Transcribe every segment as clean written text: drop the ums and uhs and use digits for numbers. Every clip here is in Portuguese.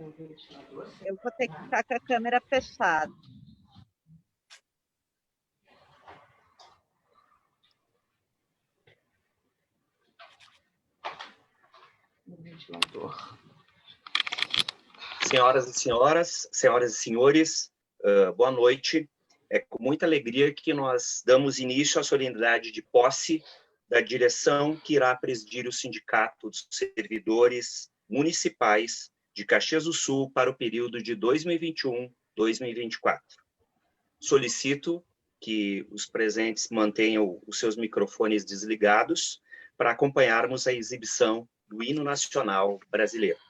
Eu vou ter que ficar com a câmera fechada. Ventilador. Senhoras e senhores, boa noite. É com muita alegria que nós damos início à solenidade de posse da direção que irá presidir o Sindicato dos Servidores Municipais de Caxias do Sul para o período de 2021-2024. Solicito que os presentes mantenham os seus microfones desligados para acompanharmos a exibição do Hino Nacional Brasileiro.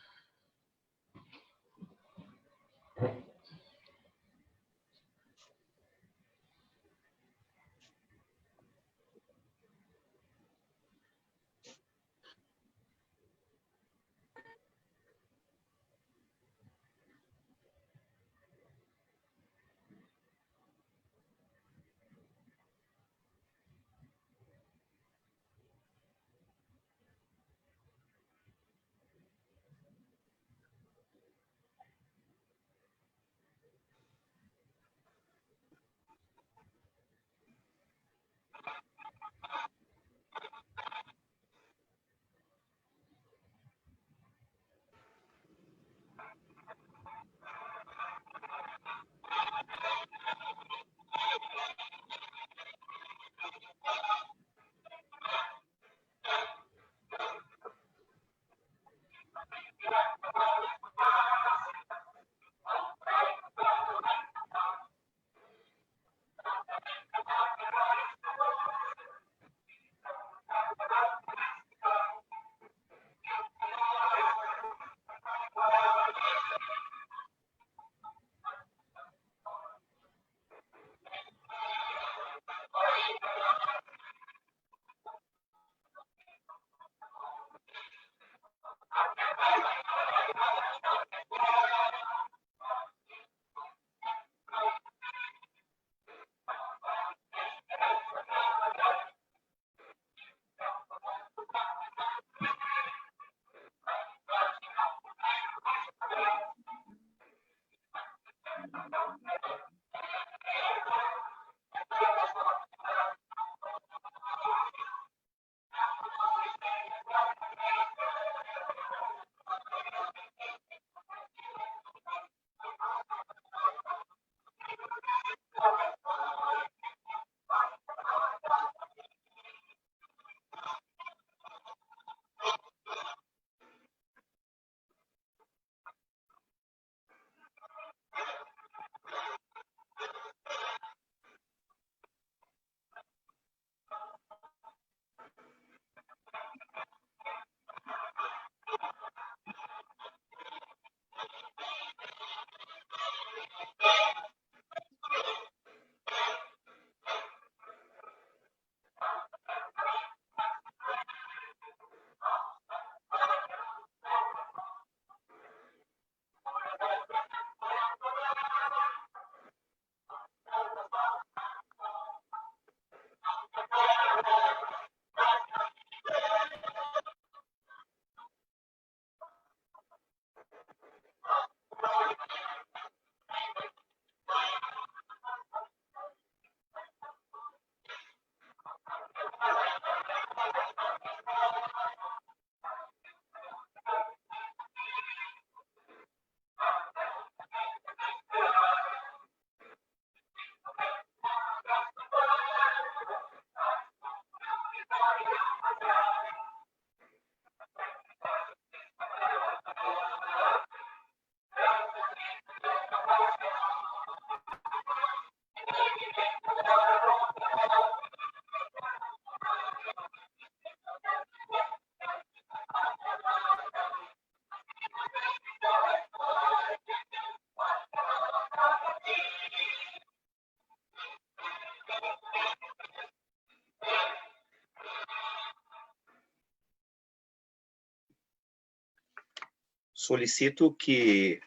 Solicito que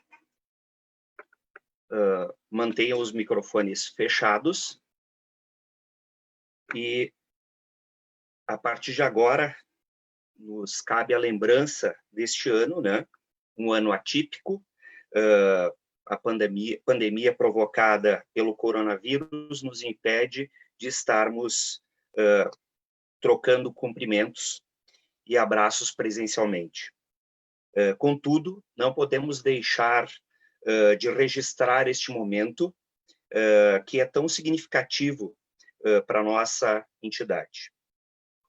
mantenham os microfones fechados e, a partir de agora, nos cabe a lembrança deste ano, né? Um ano atípico, a pandemia provocada pelo coronavírus nos impede de estarmos trocando cumprimentos e abraços presencialmente. Contudo, não podemos deixar de registrar este momento que é tão significativo para a nossa entidade.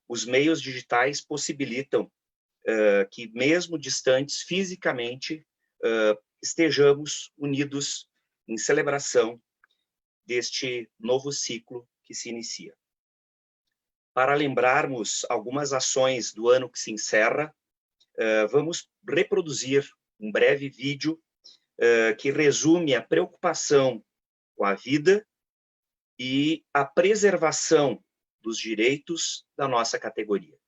Os meios digitais possibilitam que, mesmo distantes fisicamente, estejamos unidos em celebração deste novo ciclo que se inicia. Para lembrarmos algumas ações do ano que se encerra, vamos reproduzir um breve vídeo que resume a preocupação com a vida e a preservação dos direitos da nossa categoria.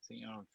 Senhor.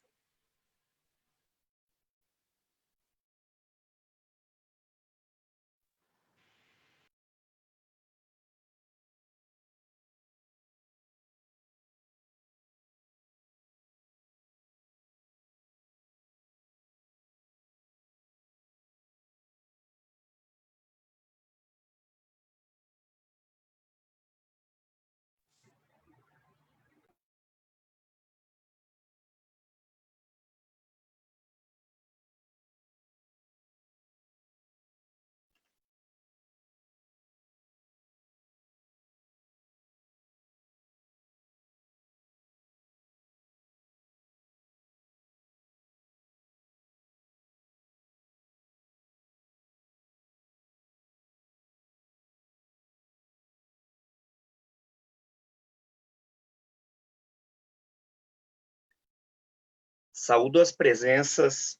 Saúdo as presenças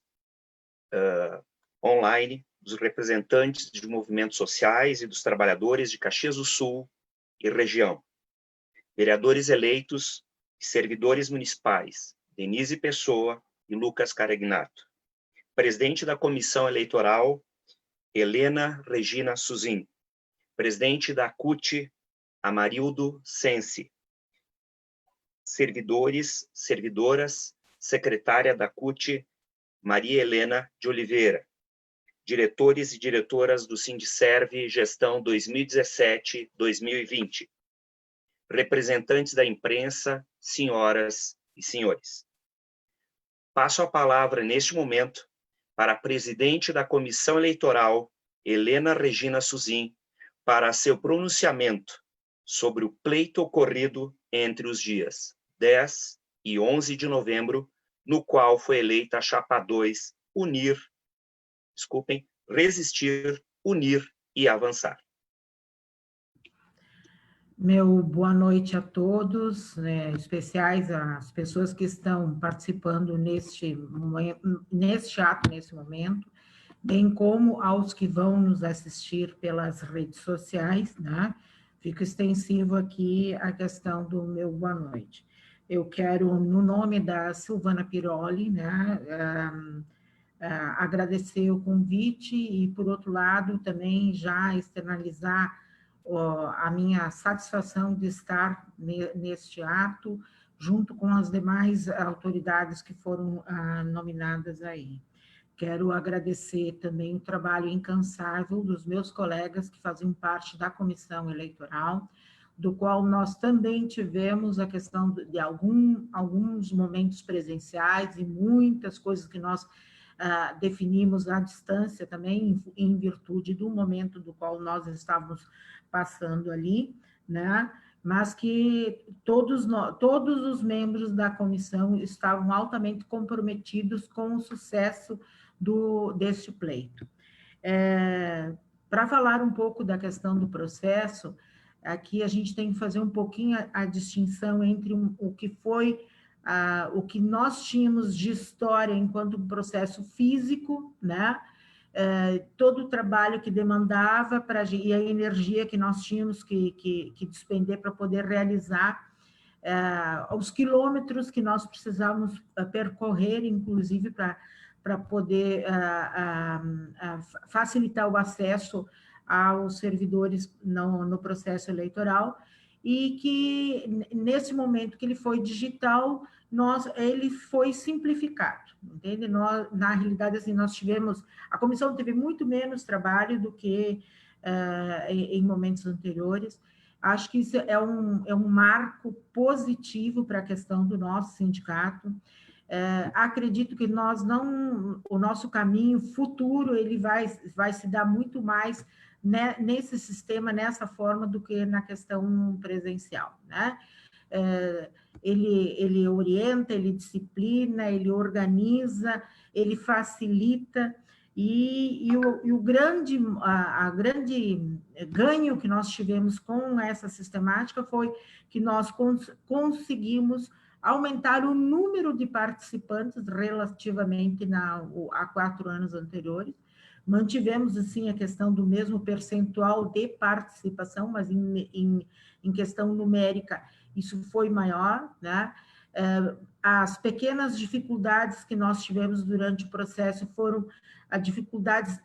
online dos representantes de movimentos sociais e dos trabalhadores de Caxias do Sul e região, vereadores eleitos e servidores municipais, Denise Pessoa e Lucas Caragnato, presidente da Comissão Eleitoral, Helena Regina Suzin, presidente da CUT, Amarildo Sensi, servidores, servidoras, secretária da CUT, Maria Helena de Oliveira, diretores e diretoras do Sindicerve Gestão 2017-2020, representantes da imprensa, senhoras e senhores. Passo a palavra, neste momento, para a presidente da Comissão Eleitoral, Helena Regina Suzin, para seu pronunciamento sobre o pleito ocorrido entre os dias 10 e 11 de novembro, no qual foi eleita a chapa 2, resistir, unir e avançar. Meu boa noite a todos, né, especiais às pessoas que estão participando neste ato, nesse momento, bem como aos que vão nos assistir pelas redes sociais, né? Fica extensivo aqui a questão do meu boa noite. Eu quero, no nome da Silvana Piroli, né, agradecer o convite e, por outro lado, também já externalizar a minha satisfação de estar neste ato, junto com as demais autoridades que foram nominadas aí. Quero agradecer também o trabalho incansável dos meus colegas que faziam parte da comissão eleitoral, do qual nós também tivemos a questão de alguns momentos presenciais e muitas coisas que nós definimos à distância também, em virtude do momento do qual nós estávamos passando ali, né? Mas que todos os membros da comissão estavam altamente comprometidos com o sucesso deste pleito. Para falar um pouco da questão do processo, aqui a gente tem que fazer um pouquinho a distinção entre o que foi o que nós tínhamos de história enquanto um processo físico, né? Todo o trabalho que demandava e a energia que nós tínhamos que despender para poder realizar, os quilômetros que nós precisávamos percorrer, inclusive para poder facilitar o acesso aos servidores no processo eleitoral, e que, nesse momento que ele foi digital, ele foi simplificado, entende? Na realidade, assim, a comissão teve muito menos trabalho do que em momentos anteriores. Acho que isso é um marco positivo para a questão do nosso sindicato. Acredito que o nosso caminho futuro ele vai se dar muito mais, né, nesse sistema, nessa forma, do que na questão presencial, né? Ele orienta, ele disciplina, ele organiza, ele facilita, e o grande ganho que nós tivemos com essa sistemática foi que nós conseguimos aumentar o número de participantes relativamente a 4 anos anteriores. Mantivemos, assim, a questão do mesmo percentual de participação, mas em questão numérica, isso foi maior, né? As pequenas dificuldades que nós tivemos durante o processo foram as dificuldades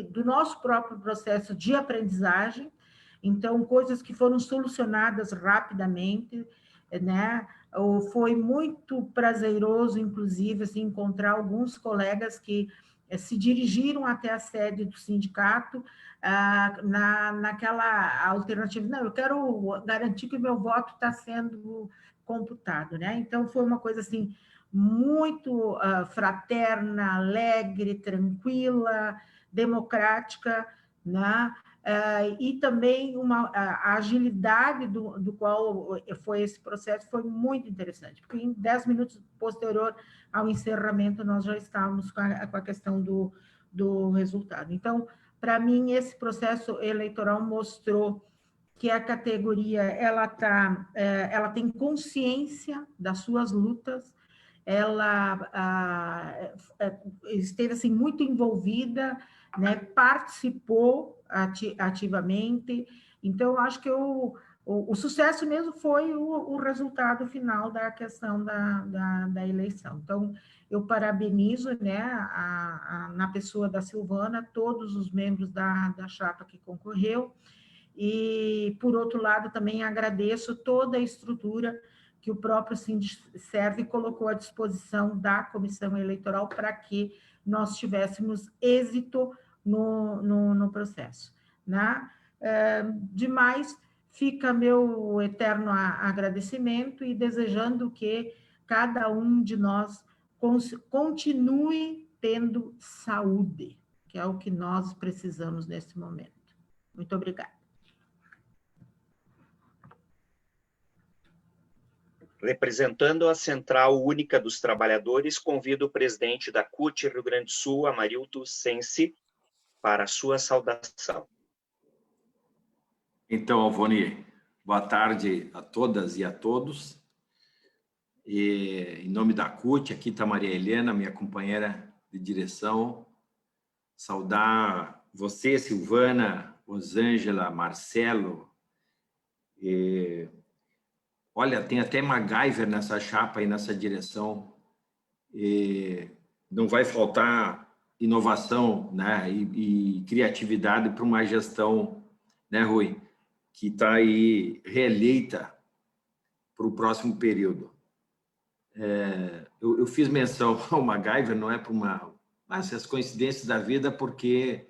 do nosso próprio processo de aprendizagem, então, coisas que foram solucionadas rapidamente, né? Foi muito prazeroso, inclusive, assim, encontrar alguns colegas que se dirigiram até a sede do sindicato naquela alternativa, não, eu quero garantir que o meu voto está sendo computado, né? Então, foi uma coisa, assim, muito fraterna, alegre, tranquila, democrática, né? E também a agilidade do qual foi esse processo foi muito interessante, porque em 10 minutos posterior ao encerramento nós já estávamos com a questão do resultado. Então, para mim, esse processo eleitoral mostrou que a categoria ela tem consciência das suas lutas, ela esteve assim, muito envolvida, né, participou ativamente. Então, acho que o sucesso mesmo foi o resultado final da questão da eleição. Então, eu parabenizo, né, na pessoa da Silvana, todos os membros da chapa que concorreu, e, por outro lado, também agradeço toda a estrutura que o próprio Sindicerv colocou à disposição da comissão eleitoral para que nós tivéssemos êxito no processo, né? Demais, fica meu eterno agradecimento e desejando que cada um de nós continue tendo saúde, que é o que nós precisamos nesse momento. Muito obrigada. Representando a Central Única dos Trabalhadores, convido o presidente da CUT Rio Grande do Sul, Amarildo Sensi, para a sua saudação. Então, Alvoni, boa tarde a todas e a todos. E, em nome da CUT, aqui está Maria Helena, minha companheira de direção. Saudar você, Silvana, Rosângela, Marcelo. Olha, tem até MacGyver nessa chapa e nessa direção. Não vai faltar inovação, né, e criatividade para uma gestão, né, Rui, que está aí reeleita para o próximo período. Eu fiz menção ao MacGyver, não é para uma Mas as coincidências da vida, porque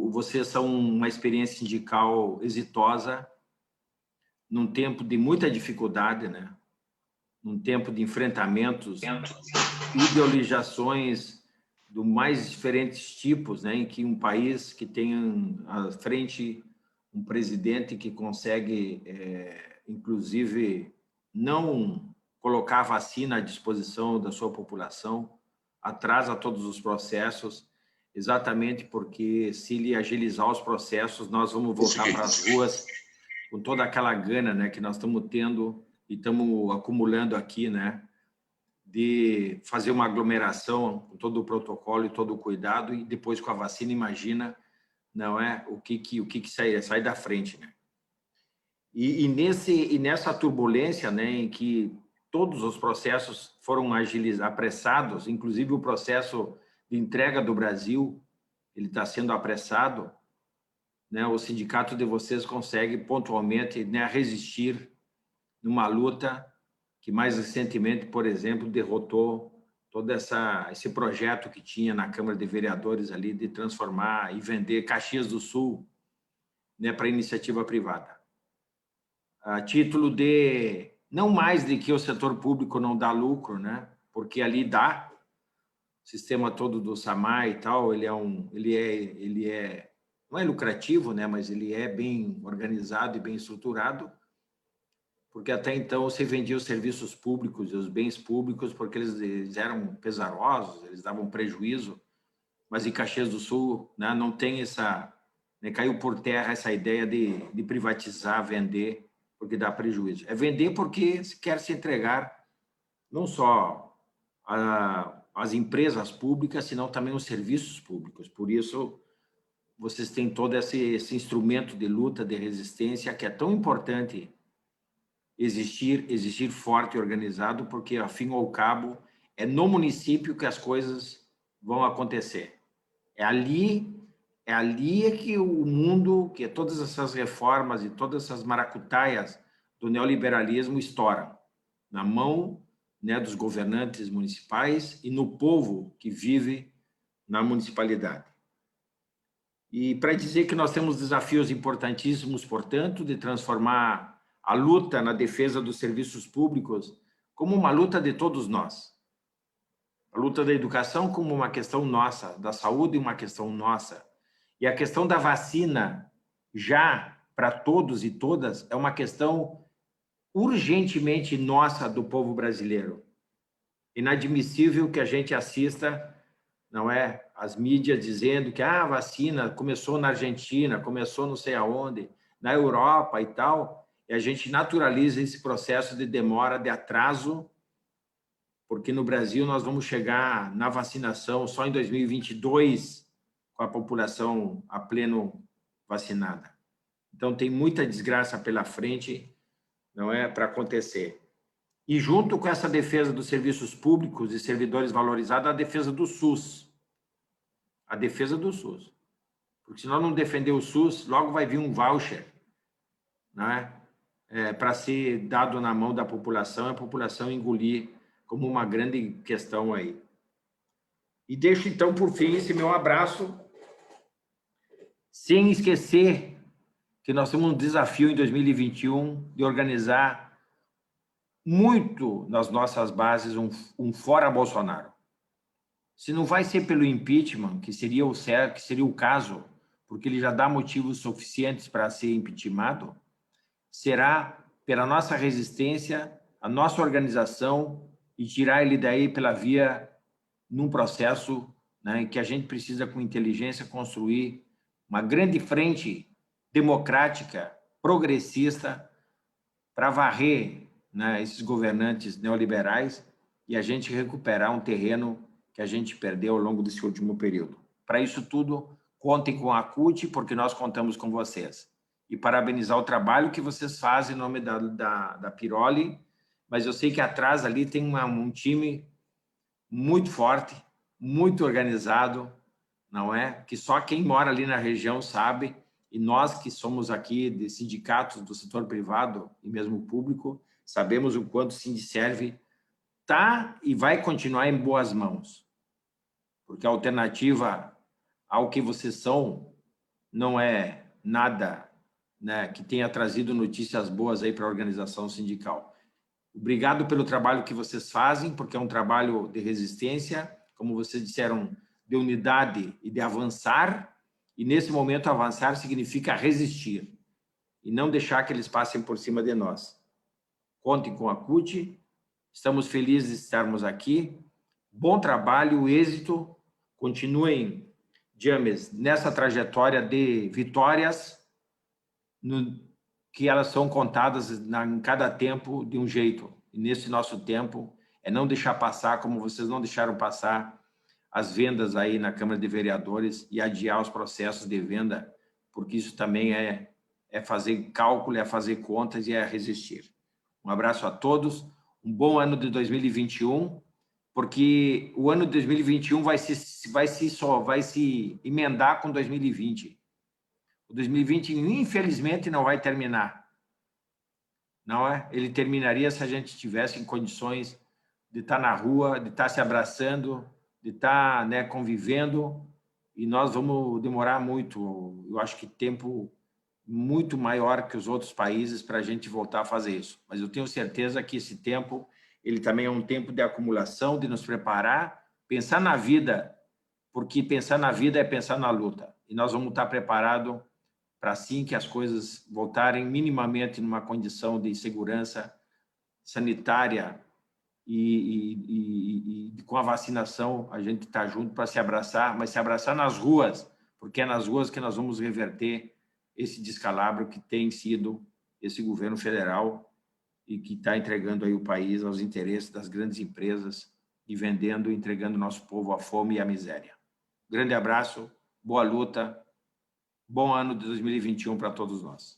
vocês são uma experiência sindical exitosa num tempo de muita dificuldade, né? Num tempo de enfrentamentos, ideologizações do mais diferentes tipos, né? Em que um país que tem à frente um presidente que consegue, inclusive, não colocar a vacina à disposição da sua população, atrasa todos os processos, exatamente porque, se ele agilizar os processos, nós vamos voltar para as ruas com toda aquela gana, né, que nós estamos tendo e estamos acumulando aqui, né, de fazer uma aglomeração com todo o protocolo e todo o cuidado, e depois com a vacina, imagina, não é, o que sai da frente, né? E nessa turbulência, né, em que todos os processos foram apressados, inclusive o processo de entrega do Brasil, ele está sendo apressado, né? O sindicato de vocês consegue pontualmente, né, resistir numa luta que mais recentemente, por exemplo, derrotou todo esse projeto que tinha na Câmara de Vereadores ali de transformar e vender Caxias do Sul, né, para iniciativa privada. A título de, não mais de que o setor público não dá lucro, né? Porque ali dá, o sistema todo do SAMAI e tal, ele é não é lucrativo, né? Mas ele é bem organizado e bem estruturado, porque até então você vendia os serviços públicos e os bens públicos porque eles eram pesarosos, eles davam prejuízo, mas em Caxias do Sul, né, não tem essa, né, caiu por terra essa ideia de privatizar, vender, porque dá prejuízo. É vender porque se quer se entregar não só às empresas públicas, senão também os serviços públicos. Por isso, vocês têm todo esse instrumento de luta, de resistência, que é tão importante existir forte e organizado, porque, ao fim e ao cabo, é no município que as coisas vão acontecer. É ali que o mundo, que todas essas reformas e todas essas maracutaias do neoliberalismo estouram, na mão, né, dos governantes municipais e no povo que vive na municipalidade. E para dizer que nós temos desafios importantíssimos, portanto, de transformar a luta na defesa dos serviços públicos como uma luta de todos nós. A luta da educação como uma questão nossa, da saúde uma questão nossa. E a questão da vacina, já para todos e todas, é uma questão urgentemente nossa, do povo brasileiro. Inadmissível que a gente assista, não é, as mídias dizendo que a vacina começou na Argentina, começou não sei aonde, na Europa e tal, e a gente naturaliza esse processo de demora, de atraso, porque no Brasil nós vamos chegar na vacinação só em 2022, com a população a pleno vacinada. Então, tem muita desgraça pela frente, não é, para acontecer. E junto com essa defesa dos serviços públicos e servidores valorizados, a defesa do SUS. A defesa do SUS. Porque se nós não defender o SUS, logo vai vir um voucher, né, para ser dado na mão da população, e a população engolir como uma grande questão aí. E deixo, então, por fim, esse meu abraço, sem esquecer que nós temos um desafio em 2021 de organizar muito nas nossas bases um fora Bolsonaro. Se não vai ser pelo impeachment, que seria o certo, que seria o caso, porque ele já dá motivos suficientes para ser impeachmentado, será pela nossa resistência, a nossa organização, e tirar ele daí pela via num processo, né, em que a gente precisa, com inteligência, construir uma grande frente democrática, progressista, para varrer, né, esses governantes neoliberais e a gente recuperar um terreno que a gente perdeu ao longo desse último período. Para isso tudo, contem com a CUT, porque nós contamos com vocês. E parabenizar o trabalho que vocês fazem em nome da Piroli, mas eu sei que atrás ali tem um time muito forte, muito organizado, não é? Que só quem mora ali na região sabe, e nós que somos aqui de sindicatos do setor privado e mesmo público, sabemos o quanto o Sindiserve está e vai continuar em boas mãos. porque a alternativa ao que vocês são não é nada, né, que tenha trazido notícias boas aí para a organização sindical. Obrigado pelo trabalho que vocês fazem, porque é um trabalho de resistência, como vocês disseram, de unidade e de avançar, e nesse momento avançar significa resistir e não deixar que eles passem por cima de nós. Contem com a CUT, estamos felizes de estarmos aqui, bom trabalho, êxito, continuem, James, nessa trajetória de vitórias, que elas são contadas em cada tempo de um jeito, e nesse nosso tempo é não deixar passar, como vocês não deixaram passar as vendas aí na Câmara de Vereadores e adiar os processos de venda, porque isso também é fazer cálculo, é fazer contas e é resistir. Um abraço a todos, um bom ano de 2021, porque o ano de 2021 vai se emendar com 2020. O 2020, infelizmente, não vai terminar. Não é? Ele terminaria se a gente estivesse em condições de estar na rua, de estar se abraçando, de estar, né, convivendo, e nós vamos demorar muito, eu acho que tempo muito maior que os outros países para a gente voltar a fazer isso. Mas eu tenho certeza que esse tempo, ele também é um tempo de acumulação, de nos preparar, pensar na vida, porque pensar na vida é pensar na luta. E nós vamos estar preparados para, assim que as coisas voltarem minimamente numa condição de segurança sanitária e com a vacinação, a gente está junto para se abraçar, mas se abraçar nas ruas, porque é nas ruas que nós vamos reverter esse descalabro que tem sido esse governo federal e que está entregando aí o país aos interesses das grandes empresas e vendendo, entregando o nosso povo à fome e à miséria. Grande abraço, boa luta, bom ano de 2021 para todos nós.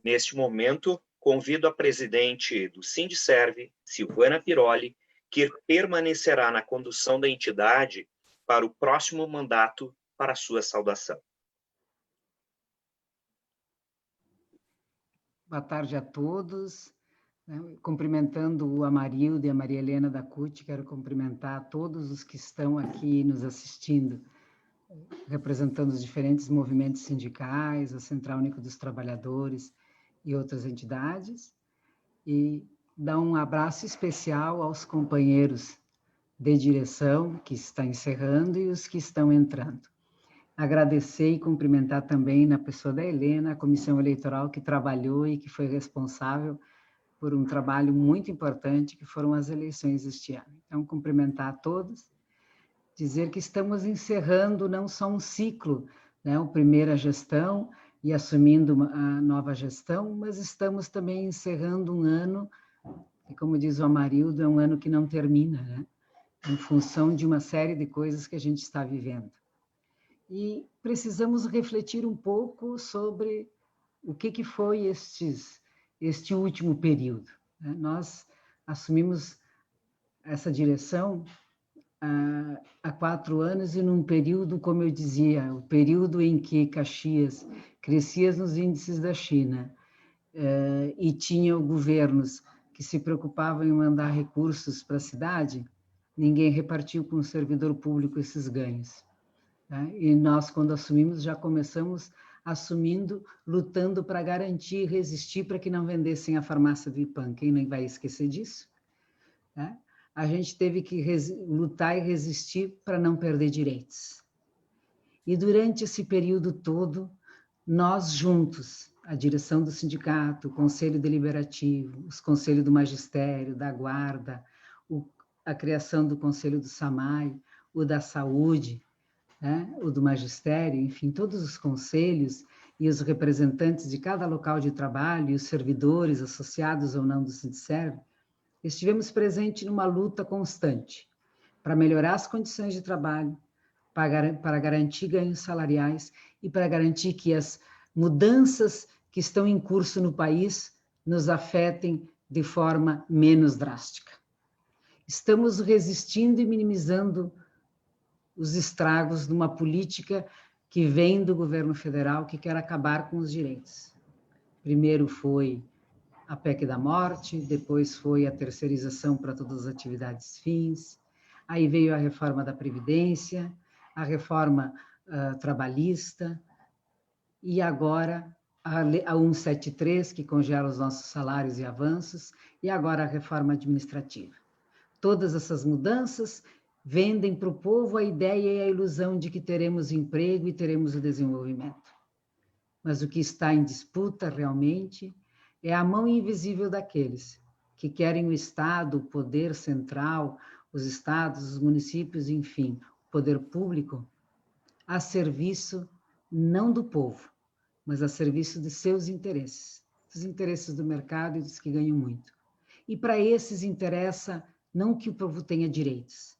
Neste momento, convido a presidente do Sindiserve, Silvana Piroli, que permanecerá na condução da entidade para o próximo mandato, para a sua saudação. Boa tarde a todos. Cumprimentando o Amarildo e a Maria Helena da CUT, quero cumprimentar todos os que estão aqui nos assistindo, representando os diferentes movimentos sindicais, a Central Única dos Trabalhadores e outras entidades, e dar um abraço especial aos companheiros de direção que está encerrando e os que estão entrando. Agradecer e cumprimentar também, na pessoa da Helena, a comissão eleitoral que trabalhou e que foi responsável por um trabalho muito importante, que foram as eleições este ano. Então, cumprimentar a todos, dizer que estamos encerrando não só um ciclo, né, a primeira gestão e assumindo a nova gestão, mas estamos também encerrando um ano, que, como diz o Amarildo, é um ano que não termina, né, em função de uma série de coisas que a gente está vivendo. E precisamos refletir um pouco sobre o que foi este último período. Nós assumimos essa direção há 4 anos e num período, como eu dizia, o período em que Caxias crescia nos índices da China e tinha governos que se preocupavam em mandar recursos para a cidade, ninguém repartiu com o servidor público esses ganhos. E nós, quando assumimos, já começamos assumindo, lutando para garantir e resistir para que não vendessem a farmácia do IPAM. Quem nem vai esquecer disso? A gente teve que lutar e resistir para não perder direitos. E durante esse período todo, nós juntos, a direção do sindicato, o Conselho Deliberativo, os Conselhos do Magistério, da Guarda, a criação do Conselho do SAMAI, o da Saúde, o do Magistério, enfim, todos os conselhos e os representantes de cada local de trabalho, e os servidores associados ou não do Sindiserve, estivemos presentes numa luta constante para melhorar as condições de trabalho, para garantir ganhos salariais e para garantir que as mudanças que estão em curso no país nos afetem de forma menos drástica. Estamos resistindo e minimizando os estragos de uma política que vem do governo federal que quer acabar com os direitos. Primeiro foi a PEC da morte, depois foi a terceirização para todas as atividades fins, aí veio a reforma da Previdência, a reforma trabalhista, e agora a 173, que congela os nossos salários e avanços, e agora a reforma administrativa. Todas essas mudanças vendem para o povo a ideia e a ilusão de que teremos emprego e teremos o desenvolvimento. Mas o que está em disputa realmente é a mão invisível daqueles que querem o Estado, o poder central, os estados, os municípios, enfim, o poder público, a serviço não do povo, mas a serviço de seus interesses, dos interesses do mercado e dos que ganham muito. E para esses interessa não que o povo tenha direitos,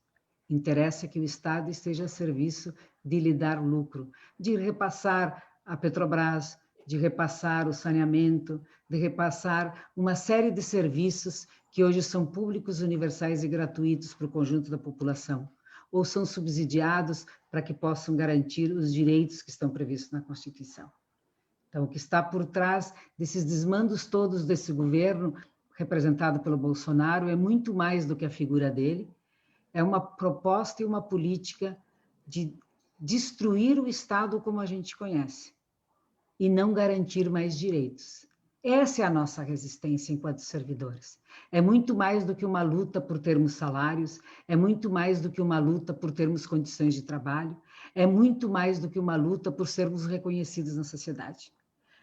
interessa que o Estado esteja a serviço de lhe dar lucro, de repassar a Petrobras, de repassar o saneamento, de repassar uma série de serviços que hoje são públicos, universais e gratuitos para o conjunto da população, ou são subsidiados para que possam garantir os direitos que estão previstos na Constituição. Então, o que está por trás desses desmandos todos desse governo, representado pelo Bolsonaro, é muito mais do que a figura dele, é uma proposta e uma política de destruir o Estado como a gente conhece e não garantir mais direitos. Essa é a nossa resistência enquanto servidores. É muito mais do que uma luta por termos salários, é muito mais do que uma luta por termos condições de trabalho, é muito mais do que uma luta por sermos reconhecidos na sociedade.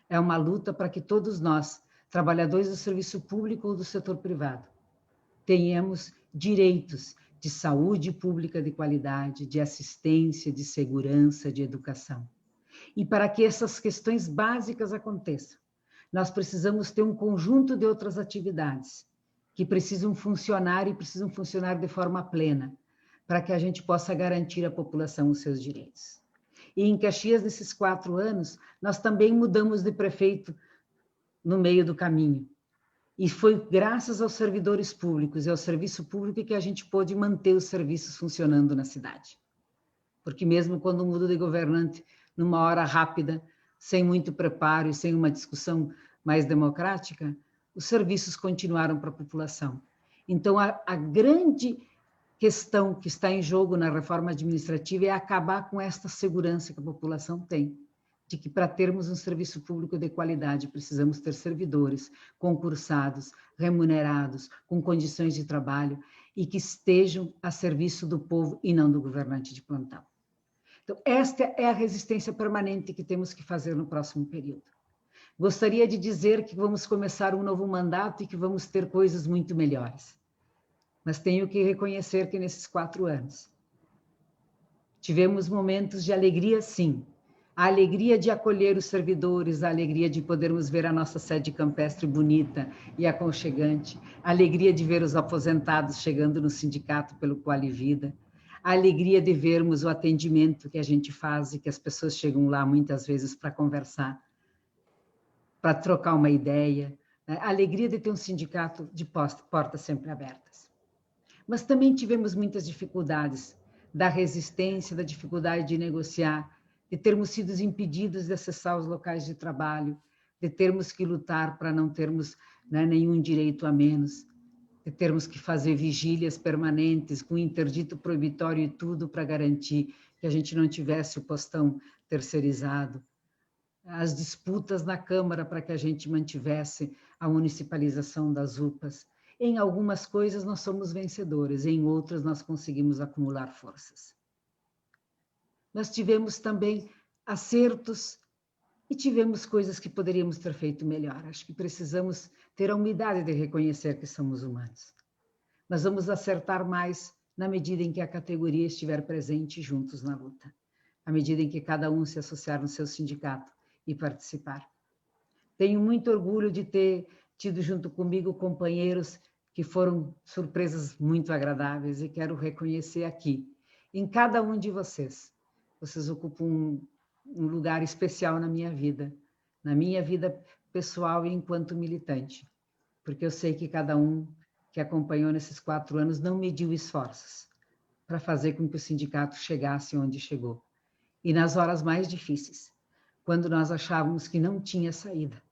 É uma luta para que todos nós, trabalhadores do serviço público ou do setor privado, tenhamos direitos de saúde pública de qualidade, de assistência, de segurança, de educação. E para que essas questões básicas aconteçam, nós precisamos ter um conjunto de outras atividades que precisam funcionar e precisam funcionar de forma plena, para que a gente possa garantir à população os seus direitos. E em Caxias, nesses 4 anos, nós também mudamos de prefeito no meio do caminho. E foi graças aos servidores públicos e ao serviço público que a gente pôde manter os serviços funcionando na cidade. Porque mesmo quando muda de governante, numa hora rápida, sem muito preparo e sem uma discussão mais democrática, os serviços continuaram para a população. Então, a grande questão que está em jogo na reforma administrativa é acabar com esta segurança que a população tem, de que para termos um serviço público de qualidade precisamos ter servidores concursados, remunerados, com condições de trabalho e que estejam a serviço do povo e não do governante de plantão. Então, esta é a resistência permanente que temos que fazer no próximo período. Gostaria de dizer que vamos começar um novo mandato e que vamos ter coisas muito melhores. Mas tenho que reconhecer que nesses 4 anos tivemos momentos de alegria, sim. A alegria de acolher os servidores, a alegria de podermos ver a nossa sede campestre bonita e aconchegante, a alegria de ver os aposentados chegando no sindicato pelo Quali Vida, a alegria de vermos o atendimento que a gente faz e que as pessoas chegam lá muitas vezes para conversar, para trocar uma ideia, né? A alegria de ter um sindicato de portas sempre abertas. Mas também tivemos muitas dificuldades, da resistência, da dificuldade de negociar, de termos sido impedidos de acessar os locais de trabalho, de termos que lutar para não termos, né, nenhum direito a menos, de termos que fazer vigílias permanentes, com interdito proibitório e tudo para garantir que a gente não tivesse o postão terceirizado. As disputas na Câmara para que a gente mantivesse a municipalização das UPAs. Em algumas coisas nós somos vencedores, em outras nós conseguimos acumular forças. Nós tivemos também acertos e tivemos coisas que poderíamos ter feito melhor. Acho que precisamos ter a humildade de reconhecer que somos humanos. Nós vamos acertar mais na medida em que a categoria estiver presente juntos na luta, à medida em que cada um se associar no seu sindicato e participar. Tenho muito orgulho de ter tido junto comigo companheiros que foram surpresas muito agradáveis e quero reconhecer aqui, em cada um de vocês. Vocês ocupam um lugar especial na minha vida pessoal e enquanto militante, porque eu sei que cada um que acompanhou nesses 4 anos não mediu esforços para fazer com que o sindicato chegasse onde chegou. E nas horas mais difíceis, quando nós achávamos que não tinha saída,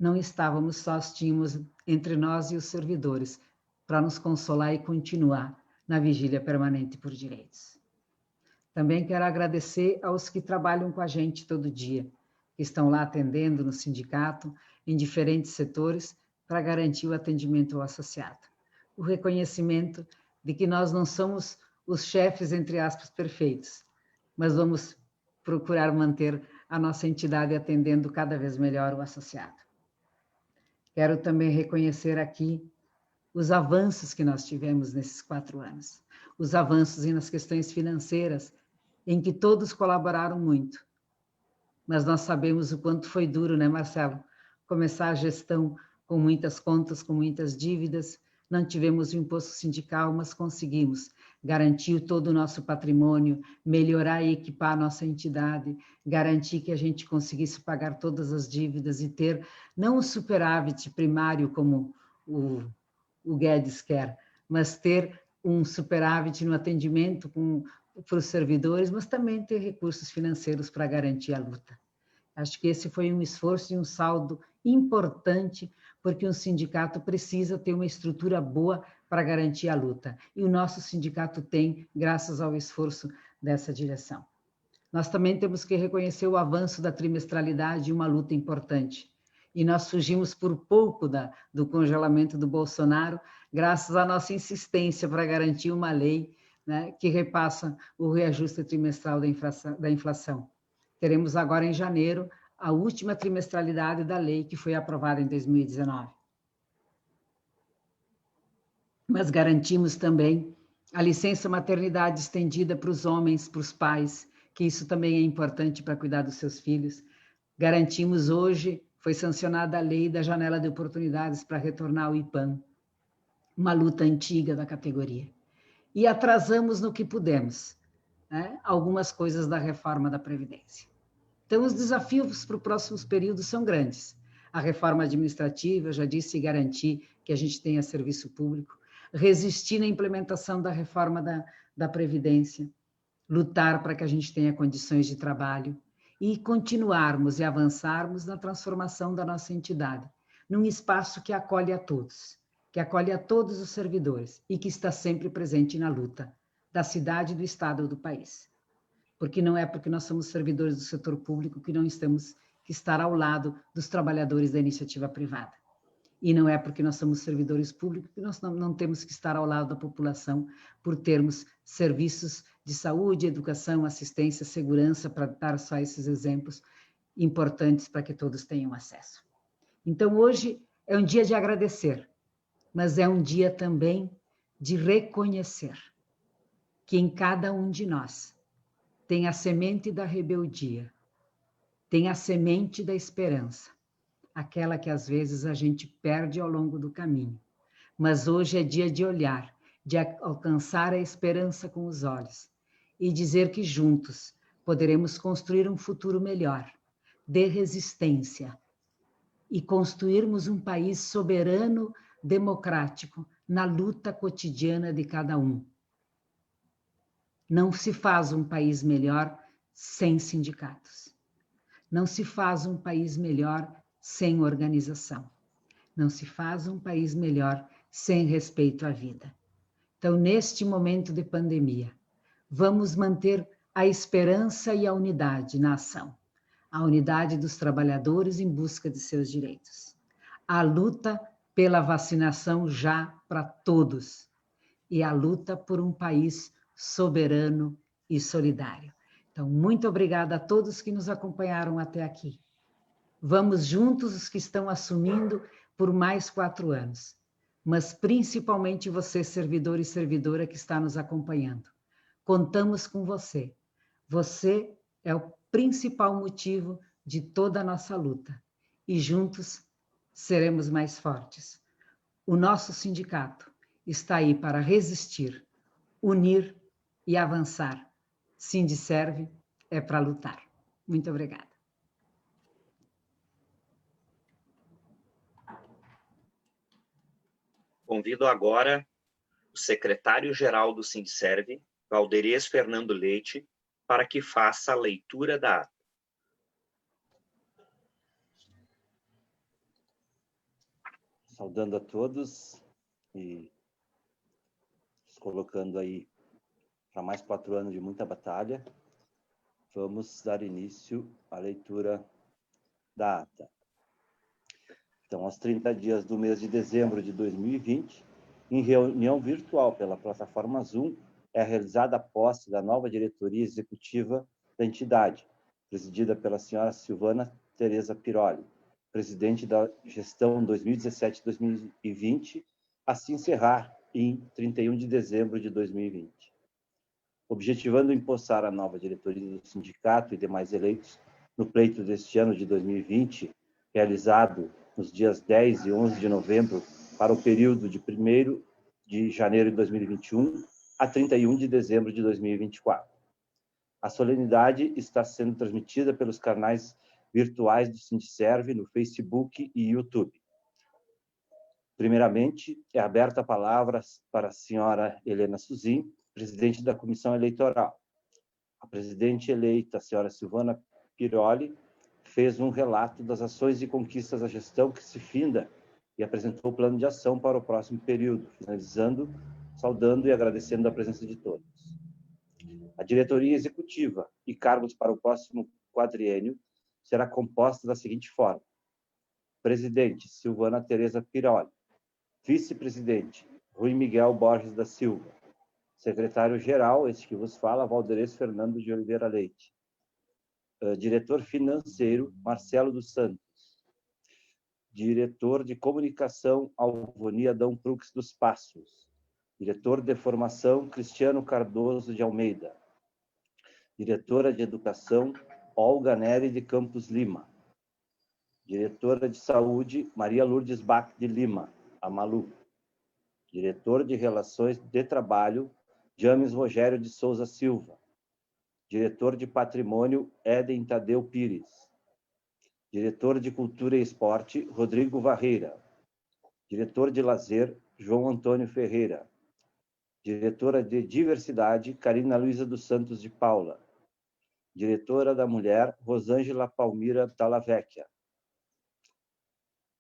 não estávamos sós, tínhamos entre nós e os servidores, para nos consolar e continuar na vigília permanente por direitos. Também quero agradecer aos que trabalham com a gente todo dia, que estão lá atendendo no sindicato, em diferentes setores, para garantir o atendimento ao associado. O reconhecimento de que nós não somos os chefes, entre aspas, perfeitos, mas vamos procurar manter a nossa entidade atendendo cada vez melhor o associado. Quero também reconhecer aqui os avanços que nós tivemos nesses 4 anos, os avanços nas questões financeiras, em que todos colaboraram muito. Mas nós sabemos o quanto foi duro, né, Marcelo? Começar a gestão com muitas contas, com muitas dívidas, não tivemos o imposto sindical, mas conseguimos garantir todo o nosso patrimônio, melhorar e equipar a nossa entidade, garantir que a gente conseguisse pagar todas as dívidas e ter não um superávit primário como o Guedes quer, mas ter um superávit no atendimento para os servidores, mas também ter recursos financeiros para garantir a luta. Acho que esse foi um esforço e um saldo importante, porque um sindicato precisa ter uma estrutura boa para garantir a luta. E o nosso sindicato tem, graças ao esforço dessa direção. Nós também temos que reconhecer o avanço da trimestralidade, uma luta importante. E nós fugimos por pouco do congelamento do Bolsonaro, graças à nossa insistência para garantir uma lei, né, que repassa o reajuste trimestral da inflação. Teremos agora, em janeiro, a última trimestralidade da lei que foi aprovada em 2019. Mas garantimos também a licença maternidade estendida para os homens, para os pais, que isso também é importante para cuidar dos seus filhos. Garantimos hoje, foi sancionada a lei da janela de oportunidades para retornar ao IPAM, uma luta antiga da categoria. E atrasamos no que pudemos, né, algumas coisas da reforma da Previdência. Então, os desafios para os próximos períodos são grandes. A reforma administrativa, eu já disse, garantir que a gente tenha serviço público, resistir na implementação da reforma da Previdência, lutar para que a gente tenha condições de trabalho e continuarmos e avançarmos na transformação da nossa entidade, num espaço que acolhe a todos os servidores e que está sempre presente na luta da cidade, do estado ou do país. Porque não é porque nós somos servidores do setor público que não temos que estar ao lado dos trabalhadores da iniciativa privada. E não é porque nós somos servidores públicos que nós não temos que estar ao lado da população por termos serviços de saúde, educação, assistência, segurança, para dar só esses exemplos importantes para que todos tenham acesso. Então, hoje é um dia de agradecer, mas é um dia também de reconhecer que em cada um de nós tem a semente da rebeldia, tem a semente da esperança, aquela que às vezes a gente perde ao longo do caminho. Mas hoje é dia de olhar, de alcançar a esperança com os olhos e dizer que juntos poderemos construir um futuro melhor, de resistência, e construirmos um país soberano, democrático, na luta cotidiana de cada um. Não se faz um país melhor sem sindicatos. Não se faz um país melhor sem organização. Não se faz um país melhor sem respeito à vida. Então, neste momento de pandemia, vamos manter a esperança e a unidade na ação. A unidade dos trabalhadores em busca de seus direitos. A luta pela vacinação já para todos. E a luta por um país soberano e solidário. Então, muito obrigada a todos que nos acompanharam até aqui. Vamos juntos os que estão assumindo por mais 4 anos, mas principalmente você, servidor e servidora que está nos acompanhando. Contamos com você. Você é o principal motivo de toda a nossa luta e juntos seremos mais fortes. O nosso sindicato está aí para resistir, unir e avançar. Sindiserve é para lutar. Muito obrigada. Convido agora o secretário-geral do Sindiserve, Valderez Fernando Leite, para que faça a leitura da ata. saudando a todos e nos colocando aí para mais 4 anos de muita batalha. Vamos dar início à leitura da ata. Então, aos 30 dias do mês de dezembro de 2020, em reunião virtual pela plataforma Zoom, é realizada a posse da nova diretoria executiva da entidade, presidida pela senhora Silvana Tereza Piroli, presidente da gestão 2017-2020, a se encerrar em 31 de dezembro de 2020. Objetivando empossar a nova diretoria do sindicato e demais eleitos no pleito deste ano de 2020, realizado nos dias 10 e 11 de novembro, para o período de 1º de janeiro de 2021 a 31 de dezembro de 2024. A solenidade está sendo transmitida pelos canais virtuais do Sindicerve no Facebook e YouTube. Primeiramente, é aberta a palavra para a senhora Helena Suzin, presidente da Comissão Eleitoral. A presidente eleita, a senhora Silvana Piroli, fez um relato das ações e conquistas da gestão que se finda e apresentou o plano de ação para o próximo período, finalizando, saudando e agradecendo a presença de todos. A diretoria executiva e cargos para o próximo quadriênio será composta da seguinte forma: presidente, Silvana Tereza Piroli; vice-presidente, Rui Miguel Borges da Silva; secretário-geral, este que vos fala, Valderez Fernando de Oliveira Leite; diretor financeiro, Marcelo dos Santos; diretor de comunicação, Alvoni Adão Prux dos Passos; diretor de formação, Cristiano Cardoso de Almeida; diretora de educação, Olga Nery de Campos Lima; diretora de saúde, Maria Lourdes Bach de Lima, a Malu; diretor de relações de trabalho, James Rogério de Souza Silva; diretor de patrimônio, Éden Tadeu Pires; diretor de cultura e esporte, Rodrigo Varreira; diretor de lazer, João Antônio Ferreira; diretora de diversidade, Carina Luiza dos Santos de Paula; diretora da mulher, Rosângela Palmira Dallavecchia;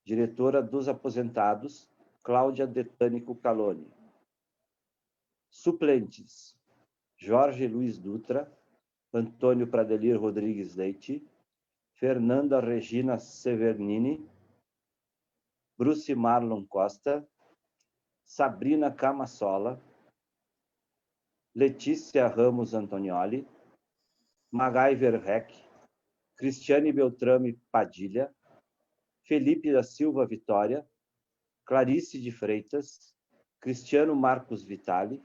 diretora dos aposentados, Cláudia Detânico Caloni; suplentes, Jorge Luiz Dutra, Antônio Pradelir Rodrigues Leite, Fernanda Regina Severnini, Bruce Marlon Costa, Sabrina Camassola, Letícia Ramos Antonioli, MacGyver Heck, Cristiane Beltrame Padilha, Felipe da Silva Vitória, Clarice de Freitas, Cristiano Marcos Vitali,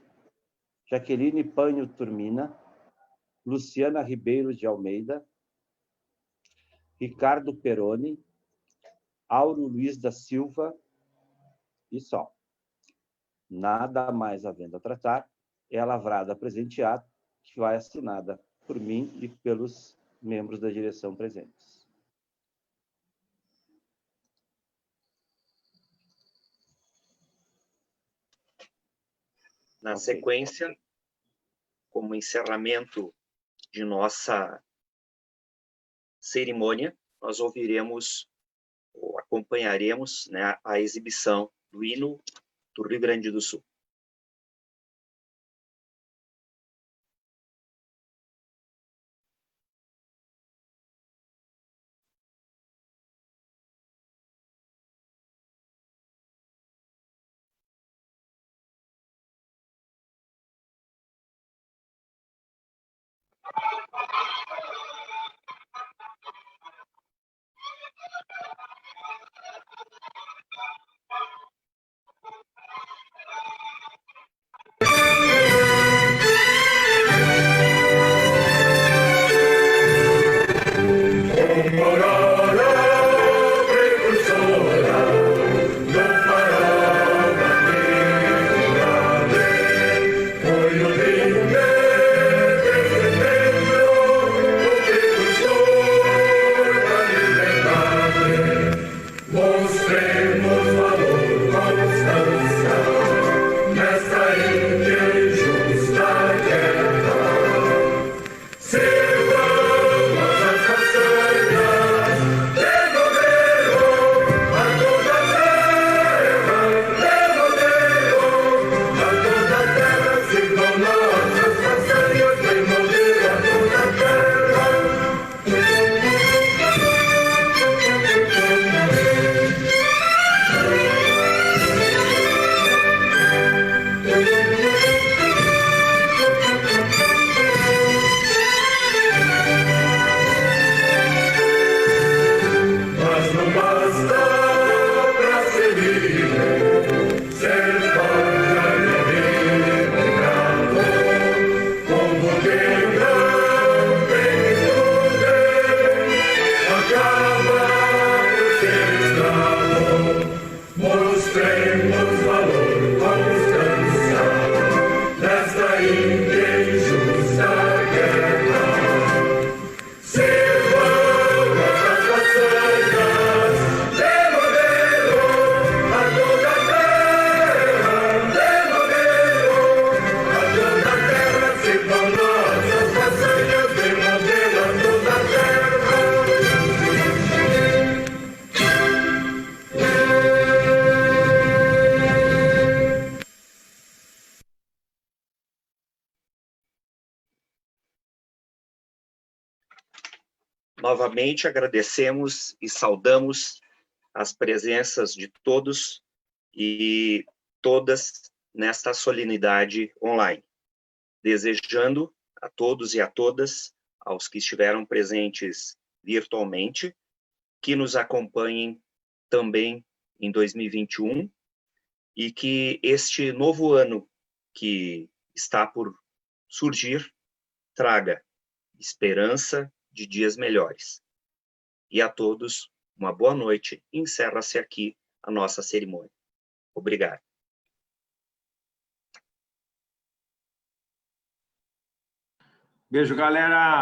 Jaqueline Panho Turmina, Luciana Ribeiro de Almeida, Ricardo Peroni, Auro Luiz da Silva e só. Nada mais havendo a tratar, é lavrada a presente ato, que vai assinada por mim e pelos membros da direção presentes. Na sequência, como encerramento de nossa cerimônia, nós ouviremos ou acompanharemos, né, a exibição do hino do Rio Grande do Sul. Novamente agradecemos e saudamos as presenças de todos e todas nesta solenidade online, desejando a todos e a todas, aos que estiveram presentes virtualmente, que nos acompanhem também em 2021 e que este novo ano que está por surgir traga esperança de dias melhores. E a todos, uma boa noite. Encerra-se aqui a nossa cerimônia. Obrigado. Beijo, galera!